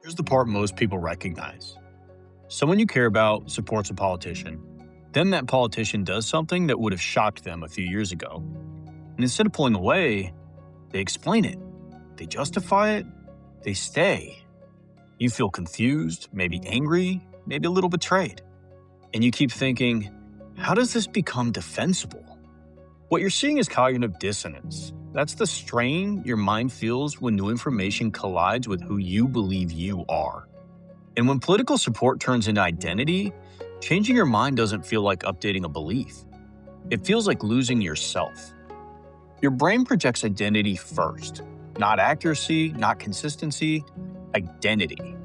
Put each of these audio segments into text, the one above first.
Here's the part most people recognize. Someone you care about supports a politician. Then that politician does something that would have shocked them a few years ago. And instead of pulling away, they explain it. They justify it. They stay. You feel confused, maybe angry, maybe a little betrayed. And you keep thinking, how does this become defensible? What you're seeing is cognitive dissonance. That's the strain your mind feels when new information collides with who you believe you are. And when political support turns into identity, changing your mind doesn't feel like updating a belief. It feels like losing yourself. Your brain projects identity first, not accuracy, not consistency, identity.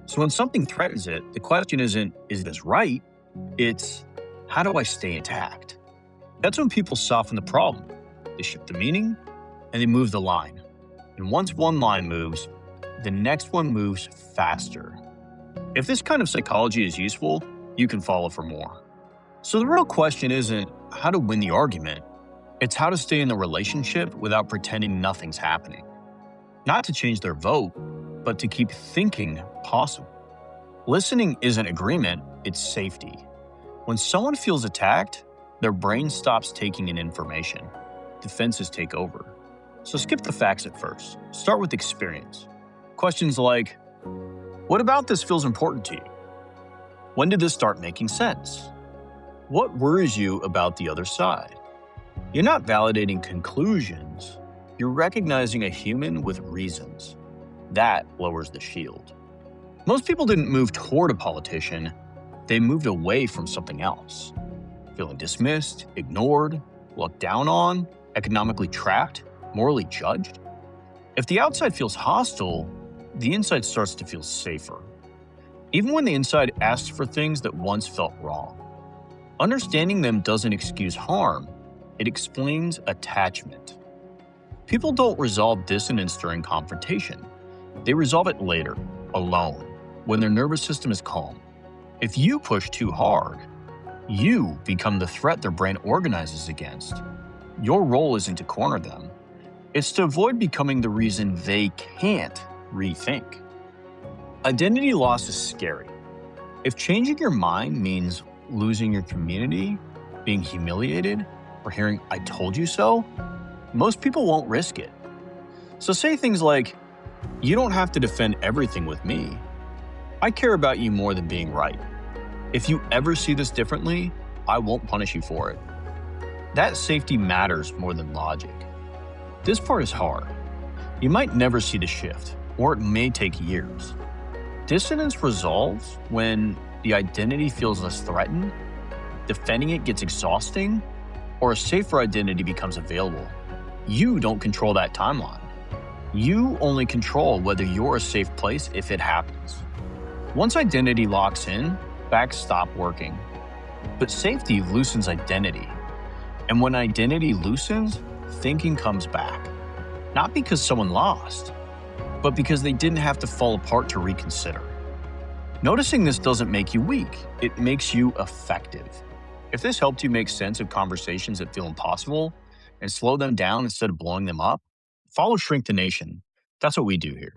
So when something threatens it, the question isn't, is this right? It's, how do I stay intact? That's when people soften the problem. They shift the meaning, and they move the line. And once one line moves, the next one moves faster. If this kind of psychology is useful, you can follow for more. So the real question isn't how to win the argument, it's how to stay in the relationship without pretending nothing's happening. Not to change their vote, but to keep thinking possible. Listening isn't agreement, it's safety. When someone feels attacked, their brain stops taking in information. Defenses take over. So skip the facts at first. Start with experience. Questions like, what about this feels important to you? When did this start making sense? What worries you about the other side? You're not validating conclusions. You're recognizing a human with reasons. That lowers the shield. Most people didn't move toward a politician. They moved away from something else. Feeling dismissed, ignored, looked down on, economically trapped, morally judged. If the outside feels hostile, the inside starts to feel safer. Even when the inside asks for things that once felt wrong. Understanding them doesn't excuse harm, it explains attachment. People don't resolve dissonance during confrontation. They resolve it later, alone, when their nervous system is calm. If you push too hard, you become the threat their brain organizes against. Your role isn't to corner them. It's to avoid becoming the reason they can't rethink. Identity loss is scary. If changing your mind means losing your community, being humiliated, or hearing "I told you so," most people won't risk it. So say things like, you don't have to defend everything with me. I care about you more than being right. If you ever see this differently, I won't punish you for it. That safety matters more than logic. This part is hard. You might never see the shift, or it may take years. Dissonance resolves when the identity feels less threatened, defending it gets exhausting, or a safer identity becomes available. You don't control that timeline. You only control whether you're a safe place if it happens. Once identity locks in, facts stop working. But safety loosens identity. And when identity loosens, thinking comes back. Not because someone lost, but because they didn't have to fall apart to reconsider. Noticing this doesn't make you weak, it makes you effective. If this helped you make sense of conversations that feel impossible and slow them down instead of blowing them up, follow Shrink the Nation. That's what we do here.